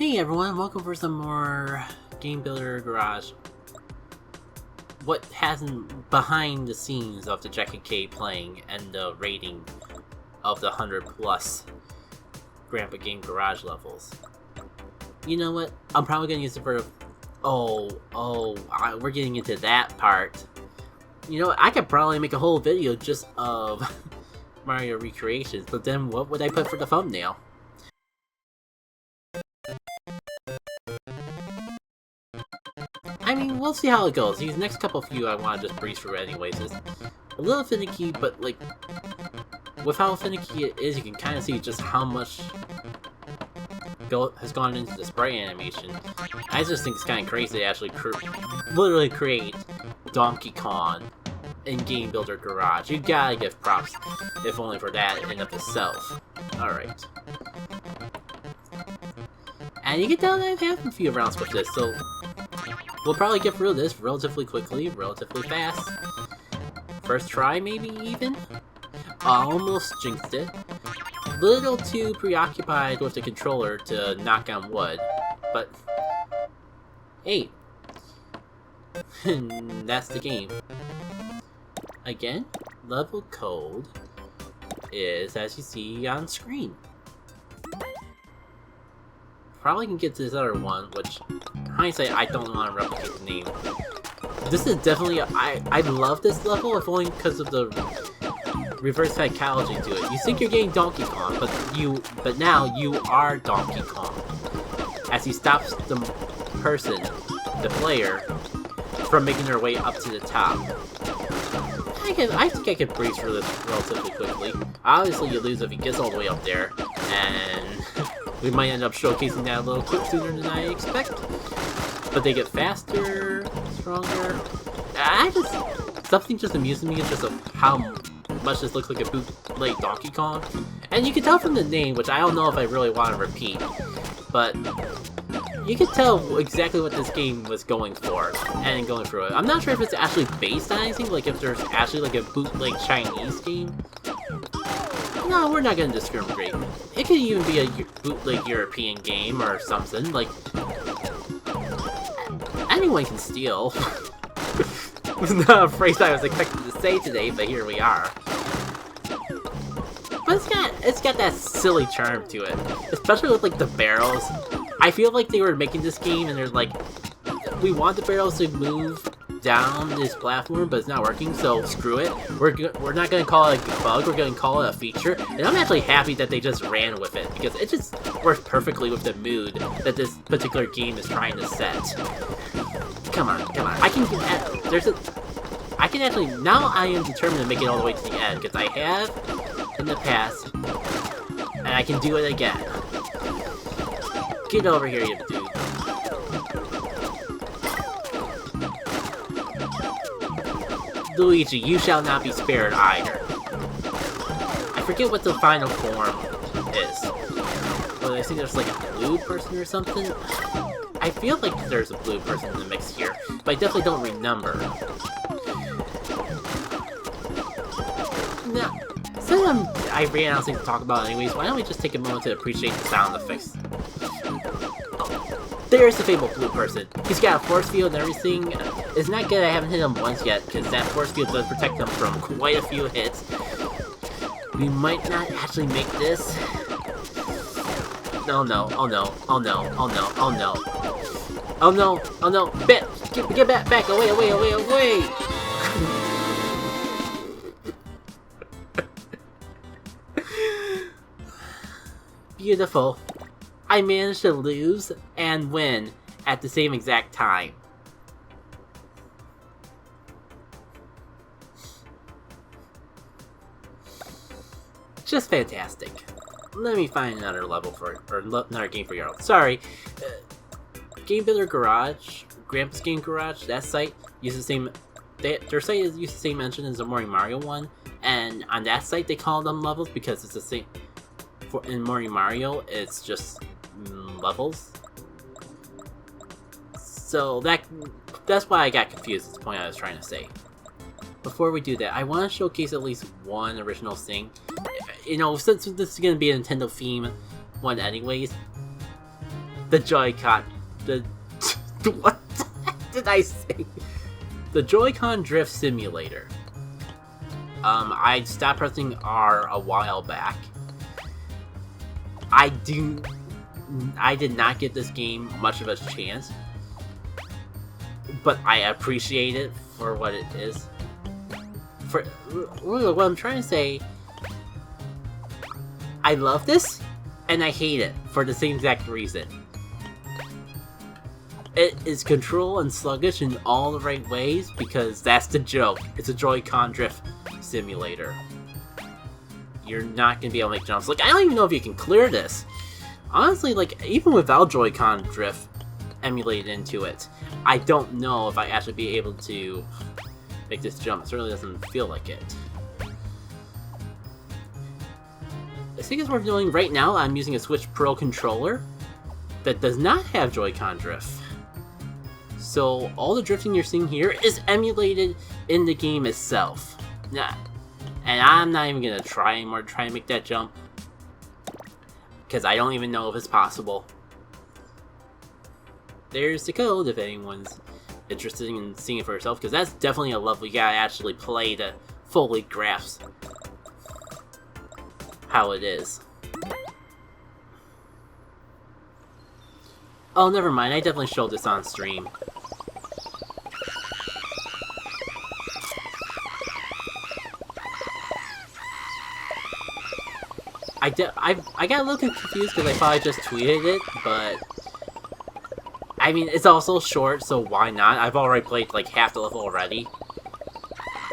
Hey everyone, welcome for some more Game Builder Garage. What hasn't behind the scenes of the Jack and K playing and the rating of the 100 plus Grandpa Game Garage levels. You know what? I'm probably gonna use it for we're getting into that part. You know what? I could probably make a whole video just of Mario recreations, but then what would I put for the thumbnail? I mean, we'll see how it goes. These next couple few I want to just breeze through anyways. It's a little finicky, but like, with how finicky it is, you can kind of see just how much has gone into the sprite animation. I just think it's kind of crazy to actually literally create Donkey Kong in Game Builder Garage. You gotta give props, if only for that in of itself. Alright. And you can tell that I've had a few rounds with this, so we'll probably get through this relatively quickly, relatively fast. First try, maybe, even? Almost jinxed it. Little too preoccupied with the controller to knock on wood, but hey, that's the game. Again, level code is as you see on screen. Probably can get to this other one, which, hindsight, I don't want to replicate the name. This is definitely, I love this level, if only because of the reverse psychology to it. You think you're getting Donkey Kong, but now you are Donkey Kong. As he stops the person, the player, from making their way up to the top. I think I could breeze through this relatively quickly. Obviously you lose if he gets all the way up there, and we might end up showcasing that a little quick sooner than I expect. But they get faster, stronger. Something just amuses me is just how much this looks like a bootleg Donkey Kong. And you can tell from the name, which I don't know if I really want to repeat, but you can tell exactly what this game was going for and going through it. I'm not sure if it's actually based on anything, like if there's actually like a bootleg Chinese game. No, we're not gonna discriminate. It could even be a bootleg European game or something, like anyone can steal. Was not a phrase I was expecting to say today, but here we are. But it's got that silly charm to it, especially with like the barrels. I feel like they were making this game and they're like, we want the barrels to move down this platform, but it's not working, so screw it. We're not gonna call it a bug, we're gonna call it a feature. And I'm actually happy that they just ran with it, because it just works perfectly with the mood that this particular game is trying to set. Come on. I can actually, now I am determined to make it all the way to the end, because I have in the past, and I can do it again. Get over here, you dude. Luigi, you shall not be spared either. I forget what the final form is. But I think there's like a blue person or something. I feel like there's a blue person in the mix here, but I definitely don't remember. Now, since I ran out of things to talk about anyways, why don't we just take a moment to appreciate the sound effects. There's the fabled blue person. He's got a force field and everything. It's not good I haven't hit him once yet, because that force field does protect him from quite a few hits. We might not actually make this. Oh no. Get back, away. Beautiful. I managed to lose and win at the same exact time. Just fantastic. Let me find another level for it, or another game for y'all. Sorry. Game Builder Garage, Grandpa's Game Garage, that site uses the same. Their site uses the same engine as the Mario one, and on that site they call them levels because it's the same. In Mario, it's just levels. So that's why I got confused. That's the point I was trying to say. Before we do that, I want to showcase at least one original thing. You know, since this is going to be a Nintendo theme one anyways, the JoyCon... What did I say? The JoyCon Drift Simulator. I stopped pressing R a while back. I did not give this game much of a chance, but I appreciate it for what it is. For what I'm trying to say, I love this, and I hate it for the same exact reason. It is control and sluggish in all the right ways, because that's the joke. It's a JoyCon Drift simulator. You're not gonna be able to make jumps. Like, I don't even know if you can clear this. Honestly, like, even without JoyCon Drift emulated into it, I don't know if I actually be able to make this jump. It certainly doesn't feel like it. I think it's worth doing right now. I'm using a Switch Pro controller that does not have JoyCon Drift. So all the drifting you're seeing here is emulated in the game itself. Nah. And I'm not even gonna try anymore to try and make that jump, because I don't even know if it's possible. There's the code if anyone's interested in seeing it for yourself, because that's definitely a level you gotta actually play to fully grasp how it is. Oh, never mind, I definitely showed this on stream. I got a little confused because I thought I just tweeted it, but I mean, it's also short, so why not? I've already played like half the level already.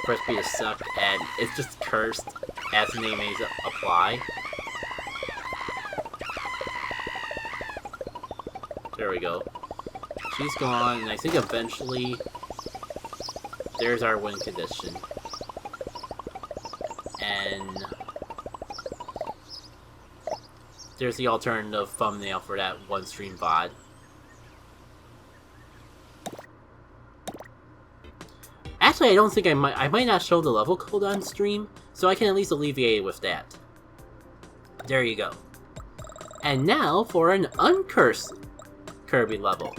First beat is sucked, and it's just cursed as the name is apply. There we go. She's gone, and I think eventually there's our win condition. And there's the alternative thumbnail for that one stream VOD. Actually, I don't think I might not show the level code on stream, so I can at least alleviate it with that. There you go. And now for an uncursed Kirby level.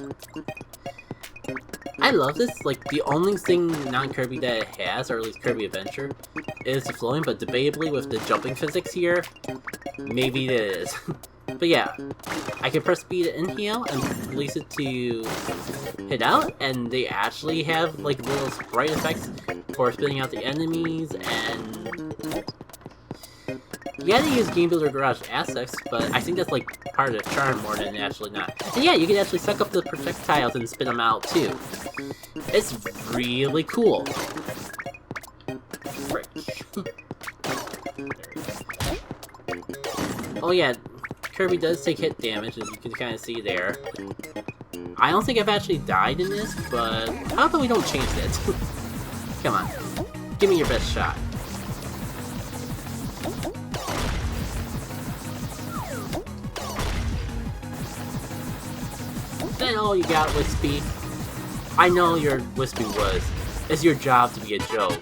I love this. Like, the only thing non-Kirby that it has, or at least Kirby Adventure, is the floating, but debatably with the jumping physics here, maybe it is. But yeah, I can press B to inhale and release it to hit out, and they actually have like little sprite effects for spitting out the enemies, and you gotta use Game Builder Garage assets, but I think that's like part of the charm more than actually not. And yeah, you can actually suck up the projectiles and spit them out too. It's really cool. Frick. Oh yeah, Kirby does take hit damage, as you can kind of see there. I don't think I've actually died in this, but how about we don't change it? Come on, give me your best shot. Then all you got, Wispy. I know your Wispy was. It's your job to be a joke.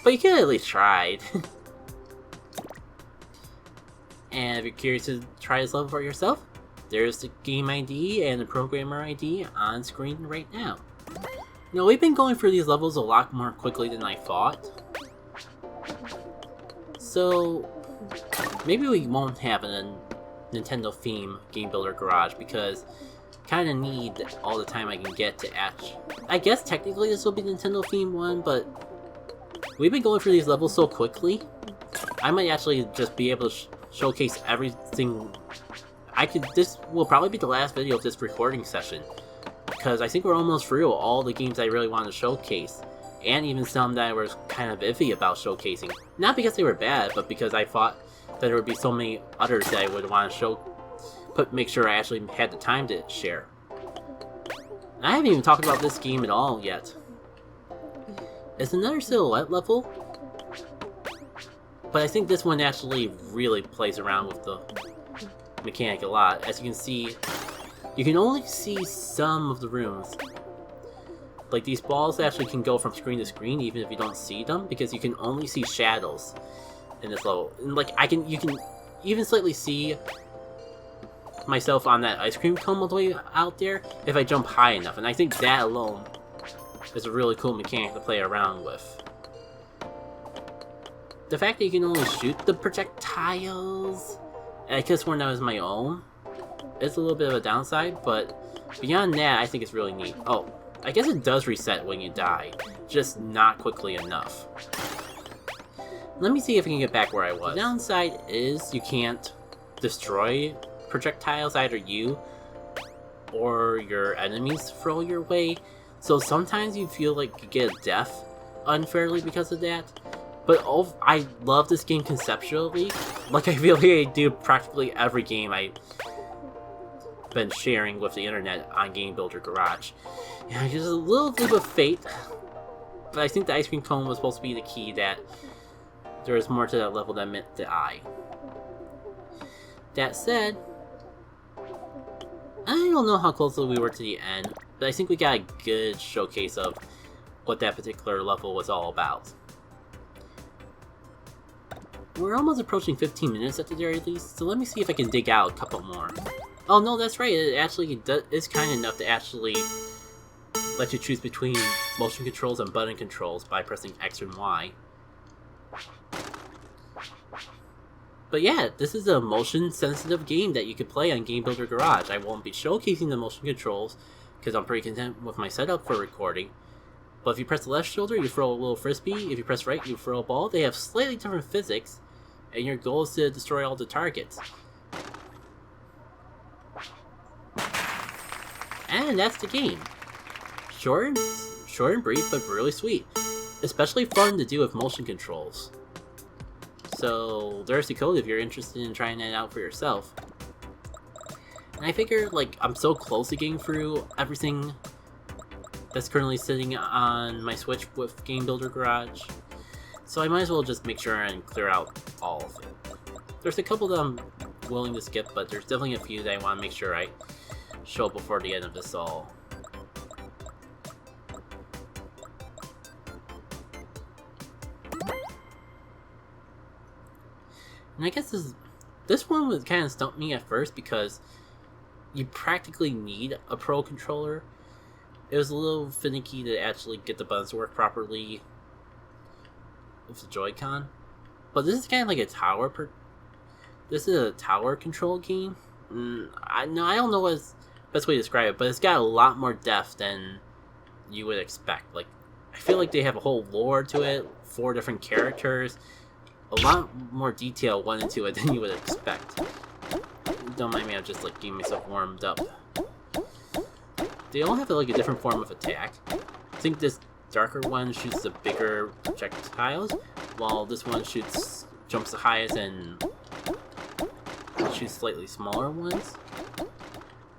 But you could at least tried. And if you're curious to try this level for yourself, there's the game ID and the programmer ID on screen right now. You know, we've been going through these levels a lot more quickly than I thought. So maybe we won't have a Nintendo theme Game Builder Garage, because kind of need all the time I can get to I guess technically this will be Nintendo theme one, but we've been going through these levels so quickly, I might actually just be able to showcase everything. This will probably be the last video of this recording session, because I think we're almost through all the games I really wanted to showcase, and even some that I was kind of iffy about showcasing. Not because they were bad, but because I thought that there would be so many others that I would want to make sure I actually had the time to share. And I haven't even talked about this game at all yet. It's another silhouette level, but I think this one actually really plays around with the mechanic a lot. As you can see, you can only see some of the rooms. Like, these balls actually can go from screen to screen even if you don't see them, because you can only see shadows in this level. And like, you can even slightly see myself on that ice cream cone all the way out there if I jump high enough, and I think that alone is a really cool mechanic to play around with. The fact that you can only shoot the projectiles, and I could have sworn that was my own, is a little bit of a downside, but beyond that, I think it's really neat. Oh, I guess it does reset when you die, just not quickly enough. Let me see if I can get back where I was. The downside is you can't destroy projectiles, either you or your enemies throw your way, so sometimes you feel like you get a death unfairly because of that. But I love this game conceptually, like I feel like I do practically every game I've been sharing with the internet on Game Builder Garage. Yeah, just a little bit of fate, but I think the ice cream cone was supposed to be the key, that there is more to that level than met the eye. That said, I don't know how close we were to the end, but I think we got a good showcase of what that particular level was all about. We're almost approaching 15 minutes at the very least, so let me see if I can dig out a couple more. Oh no, that's right, it actually is kind enough to actually let you choose between motion controls and button controls by pressing X and Y. But yeah, this is a motion-sensitive game that you could play on Game Builder Garage. I won't be showcasing the motion controls, because I'm pretty content with my setup for recording. But if you press the left shoulder, you throw a little frisbee. If you press right, you throw a ball. They have slightly different physics, and your goal is to destroy all the targets. And that's the game. Short and brief, but really sweet. Especially fun to do with motion controls. So there's the code if you're interested in trying that out for yourself. And I figure, like, I'm so close to getting through everything that's currently sitting on my Switch with Game Builder Garage, so I might as well just make sure and clear out all of it. There's a couple that I'm willing to skip, but there's definitely a few that I want to make sure I show before the end of this all. And I guess this one was kind of stumped me at first because you practically need a Pro controller. It was a little finicky to actually get the buttons to work properly with the Joy-Con. But this is kind of like a tower this is a tower control game. I don't know what's the best way to describe it, but it's got a lot more depth than you would expect. Like, I feel like they have a whole lore to it, 4 different characters. A lot more detail went into it than you would expect. Don't mind me, I'm just like getting myself warmed up. They all have like a different form of attack. I think this darker one shoots the bigger projectiles, while this one jumps the highest and shoots slightly smaller ones.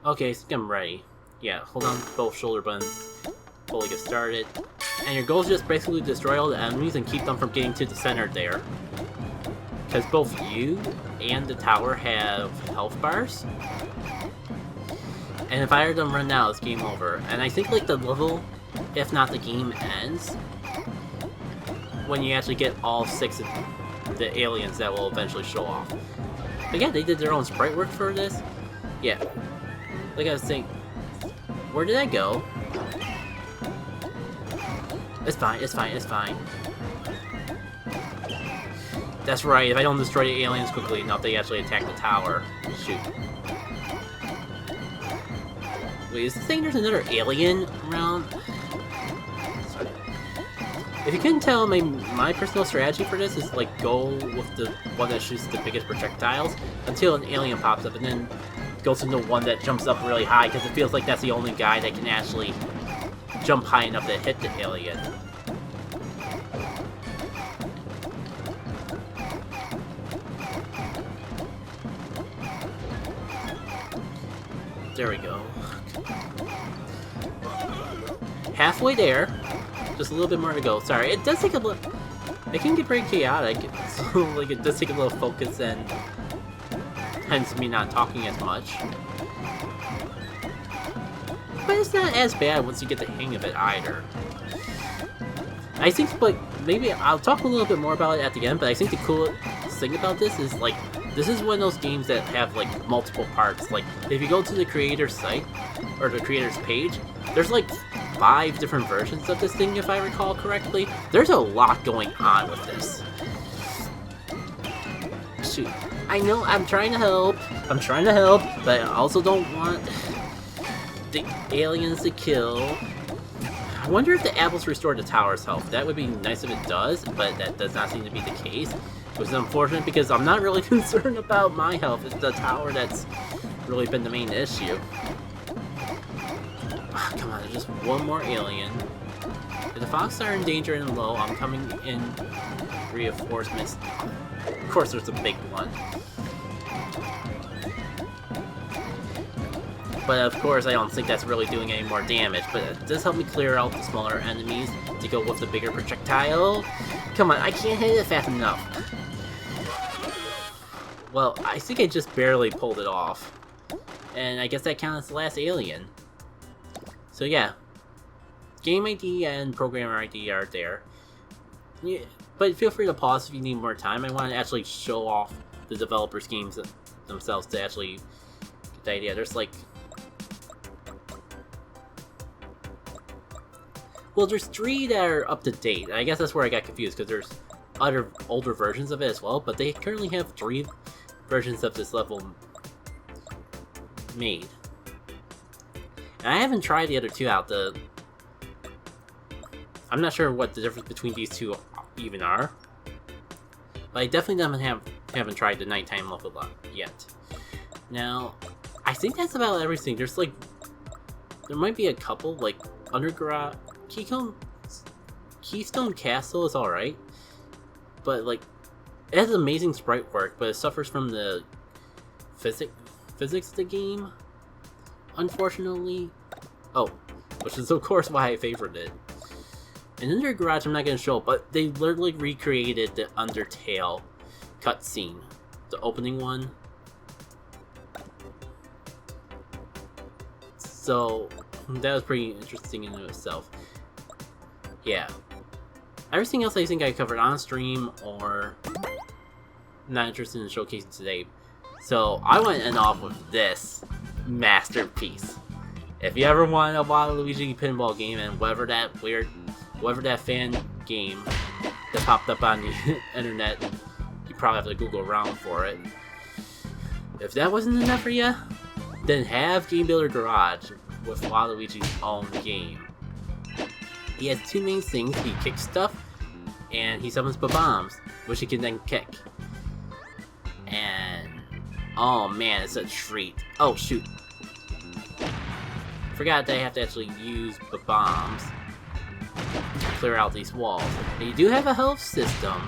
Okay, so I'm ready. Yeah, hold on both shoulder buttons, fully get started. And your goal is just basically destroy all the enemies and keep them from getting to the center there. Because both you and the tower have health bars. And if I heard them run out, it's game over. And I think like the level, if not the game, ends when you actually get all 6 of the aliens that will eventually show off. But yeah, they did their own sprite work for this. Yeah. Like I was saying, where did I go? It's fine, it's fine, it's fine. That's right, if I don't destroy the aliens quickly enough, they actually attack the tower. Shoot. Wait, is this saying there's another alien around? Sorry. If you couldn't tell, my personal strategy for this is like go with the one that shoots the biggest projectiles until an alien pops up, and then go to the one that jumps up really high, because it feels like that's the only guy that can actually jump high enough to hit the alien. There we go. Halfway there. Just a little bit more to go. Sorry, it does take a little... It can get pretty chaotic. So, like, it does take a little focus, and hence me not talking as much. But it's not as bad once you get the hang of it either. I think, like, maybe I'll talk a little bit more about it at the end, but I think the coolest thing about this is, like, This is one of those games that have like multiple parts. Like if you go to the creator's site or the creator's page, there's like 5 different versions of this thing if I recall correctly. There's a lot going on with this. Shoot. I know, I'm trying to help. But I also don't want the aliens to kill. I wonder if the apples restore the tower's health. That would be nice if it does, but that does not seem to be the case. Which is unfortunate because I'm not really concerned about my health. It's the tower that's really been the main issue. Oh, come on, there's just one more alien. If the fox are in danger and low, I'm coming in reinforcements. Of course, there's a big one. But of course, I don't think that's really doing any more damage. But it does help me clear out the smaller enemies to go with the bigger projectile. Come on, I can't hit it fast enough. Well, I think I just barely pulled it off. And I guess that counts as the last alien. So yeah. Game ID and programmer ID are there. Yeah, but feel free to pause if you need more time. I want to actually show off the developers' games themselves to actually get the idea. There's like... Well, there's 3 that are up to date. I guess that's where I got confused, because there's other older versions of it as well, but they currently have 3 versions of this level made. And I haven't tried the other 2 out. I'm not sure what the difference between these 2 even are, but I definitely haven't tried the nighttime level yet. Now, I think that's about everything. There's like, there might be a couple like underground. Keystone Castle is alright, but like, it has amazing sprite work, but it suffers from the physics of the game, unfortunately. Oh, which is of course why I favored it. And in their garage, I'm not going to show it, but they literally recreated the Undertale cutscene, the opening one. So that was pretty interesting in itself. Yeah. Everything else I think I covered on stream or not interested in showcasing today. So I want to end off with this masterpiece. If you ever want a Waluigi pinball game and whatever that fan game that popped up on the internet, you probably have to Google around for it. If that wasn't enough for you, then have Game Builder Garage with Waluigi's own game. He has 2 main things. He kicks stuff, and he summons bombs, which he can then kick. And oh man, it's a treat. Oh shoot. Forgot that I have to actually use the bombs to clear out these walls. And you do have a health system.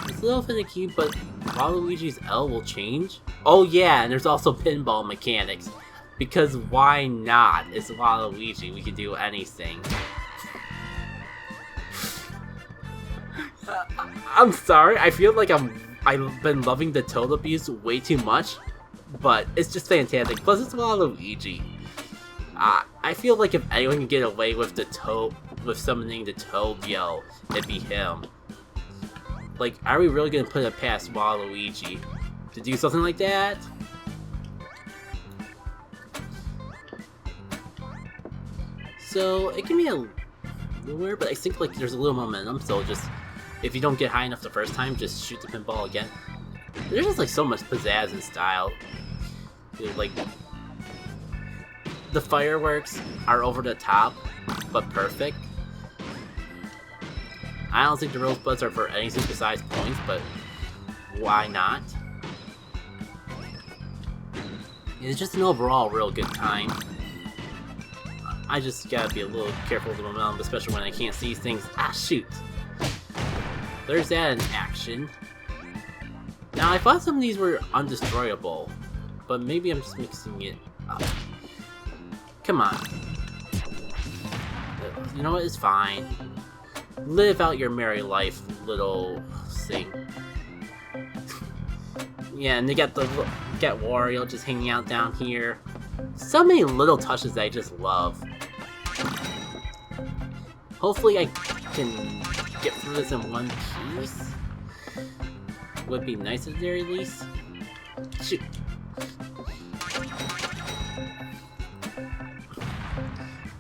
It's a little finicky, but Waluigi's L will change. Oh yeah, and there's also pinball mechanics. Because why not? It's Waluigi, we can do anything. I'm sorry, I feel like I've been loving the toad abuse way too much, but it's just fantastic. Plus it's Waluigi. I feel like if anyone can get away with summoning the toad yell, it'd be him. Like, are we really gonna put it past Waluigi to do something like that? So it can be a little weird, but I think like there's a little momentum. So just if you don't get high enough the first time, just shoot the pinball again. There's just like so much pizzazz and style. Like the fireworks are over the top, but perfect. I don't think the rosebuds are for anything besides points, but why not? It's just an overall real good time. I just gotta be a little careful of the momentum, especially when I can't see things. Ah, shoot! There's that in action. Now, I thought some of these were undestroyable, but maybe I'm just mixing it up. Come on. You know what? It's fine. Live out your merry life, little thing. Yeah, and they got Wario just hanging out down here. So many little touches that I just love. Hopefully I can get through this in one piece. would be nice at the very least. Shoot.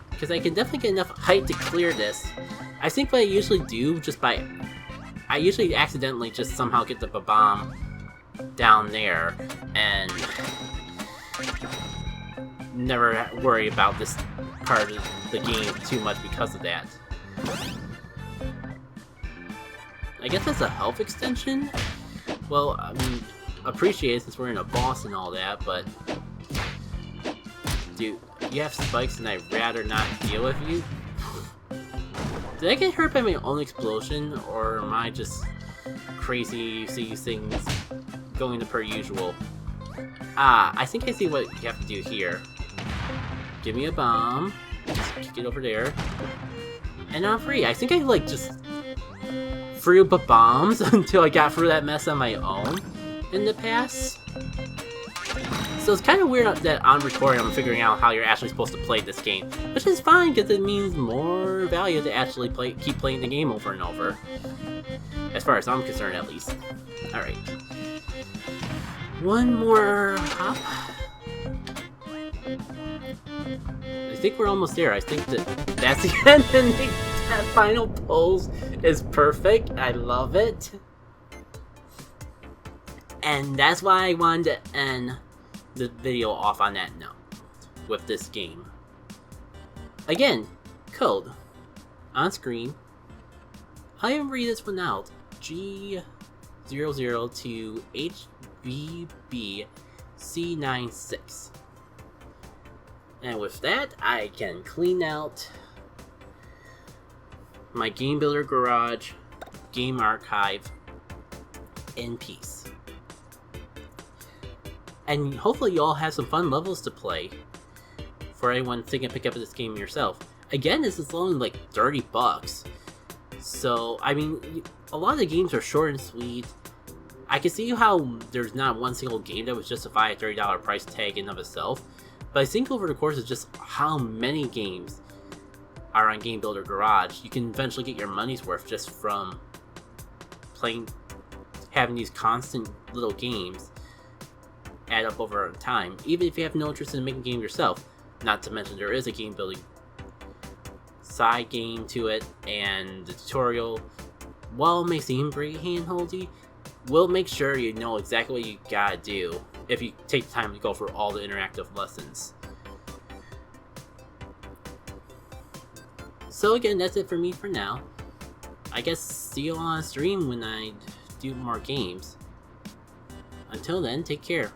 Because I can definitely get enough height to clear this. I think what I usually do I usually accidentally just somehow get the bomb down there and never worry about this part of the game too much because of that. I guess that's a health extension? Well, I mean, appreciate it since we're in a boss and all that, but... Dude, you have spikes and I'd rather not deal with you? Did I get hurt by my own explosion, or am I just crazy, see things going to per usual? Ah, I think I see what you have to do here. Give me a bomb. Just kick it over there. And I'm free. I think I, like, just threw up bombs until I got through that mess on my own in the past. So it's kind of weird that on recording I'm figuring out how you're actually supposed to play this game, which is fine because it means more value to actually keep playing the game over and over. As far as I'm concerned, at least. Alright. One more hop. I think we're almost there. I think that's the end, and that final pose is perfect. I love it. And that's why I wanted to end the video off on that note with this game. Again, code on screen. I am read this one out. G002HBBC96. And with that, I can clean out my Game Builder Garage game archive in peace. And hopefully you all have some fun levels to play for anyone thinking to pick up this game yourself. Again, this is only like 30 bucks. So, I mean, a lot of the games are short and sweet. I can see how there's not one single game that would justify a $30 price tag in of itself. But I think over the course of just how many games are on Game Builder Garage, you can eventually get your money's worth just from having these constant little games add up over time, even if you have no interest in making a game yourself. Not to mention there is a game building side game to it, and the tutorial, while it may seem very handholdy, will make sure you know exactly what you gotta do if you take the time to go through all the interactive lessons. So again, that's it for me for now. I guess see you on stream when I do more games. Until then, take care.